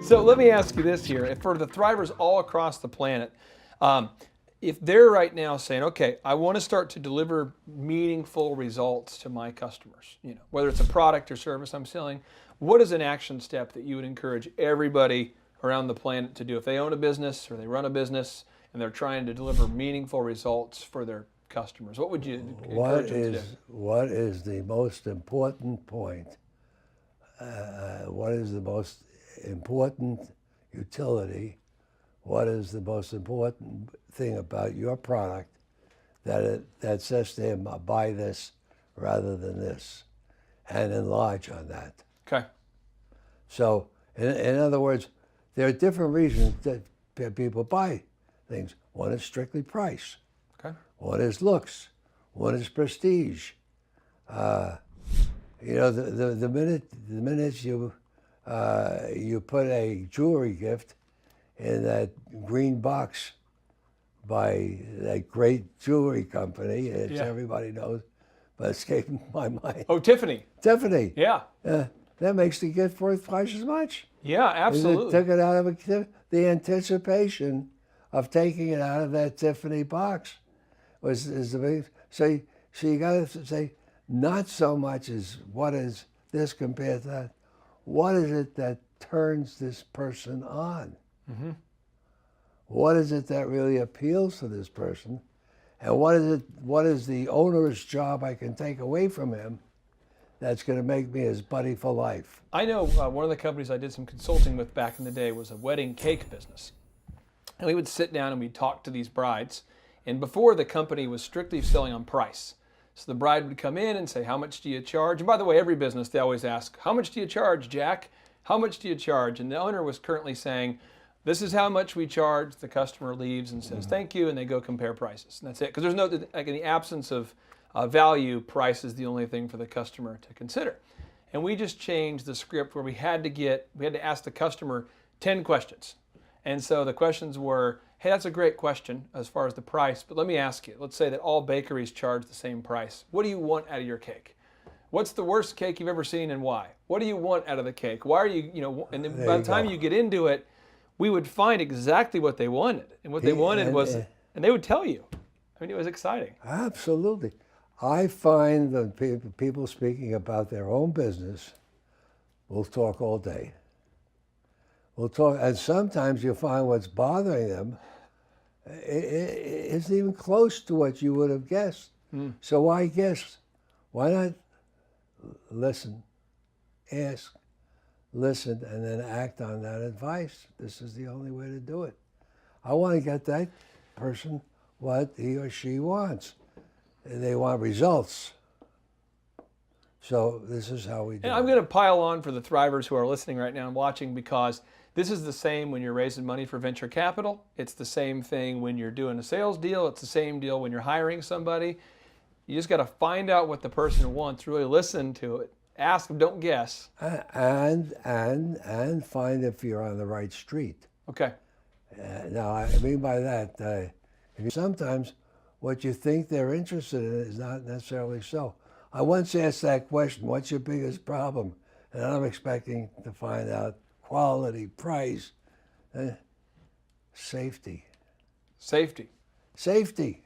So let me ask you this here. For the thrivers all across the planet, if they're right now saying, okay, I want to start to deliver meaningful results to my customers, whether it's a product or service I'm selling, what is an action step that you would encourage everybody around the planet to do if they own a business or they run a business and they're trying to deliver meaningful results for their customers? What would you encourage them to do? What is the most important point? What is the most important utility? What is the most important thing about your product that says to him, buy this rather than this, and enlarge on that? Okay. So, in other words, there are different reasons that people buy things. One is strictly price. Okay. One is looks. One is prestige. The minute you put a jewelry gift in that green box by that great jewelry company, everybody knows, but escaping my mind. Oh, Tiffany. Tiffany. Yeah. That makes the gift worth twice as much. Yeah, absolutely. It took it out of the anticipation of taking it out of that Tiffany box is the big. So you got to say, not so much as what is this compared to that. What is it that turns this person on? Mm-hmm. What is it that really appeals to this person? And what is the owner's job I can take away from him that's going to make me his buddy for life? I know one of the companies I did some consulting with back in the day was a wedding cake business. And we would sit down and we'd talk to these brides. And before, the company was strictly selling on price. So the bride would come in and say, how much do you charge? And by the way, every business, they always ask, how much do you charge, Jack? How much do you charge? And the owner was currently saying, this is how much we charge. The customer leaves and says, thank you, and they go compare prices. And that's it. Because there's no, like in the absence of value, price is the only thing for the customer to consider. And we just changed the script where we had to ask the customer 10 questions. And so the questions were, hey, that's a great question as far as the price, but let me ask you, let's say that all bakeries charge the same price. What do you want out of your cake? What's the worst cake you've ever seen and why? What do you want out of the cake? Why are you, and then by the time you get into it, we would find exactly what they wanted. And what they wanted was, and they would tell you. I mean, it was exciting. Absolutely. I find that people speaking about their own business will talk all day. We'll talk, and sometimes you'll find what's bothering them isn't even close to what you would have guessed. So why guess? Why not listen, ask, listen, and then act on that advice? This is the only way to do it. I want to get that person what he or she wants. They want results. So this is how we do it. And I'm going to pile on for the thrivers who are listening right now and watching, because this is the same when you're raising money for venture capital. It's the same thing when you're doing a sales deal. It's the same deal when you're hiring somebody. You just got to find out what the person wants, really listen to it, ask them, don't guess. And find if you're on the right street. Okay. Now, I mean by that, sometimes what you think they're interested in is not necessarily so. I once asked that question, what's your biggest problem? And I'm expecting to find out quality, price, safety. Safety. Safety.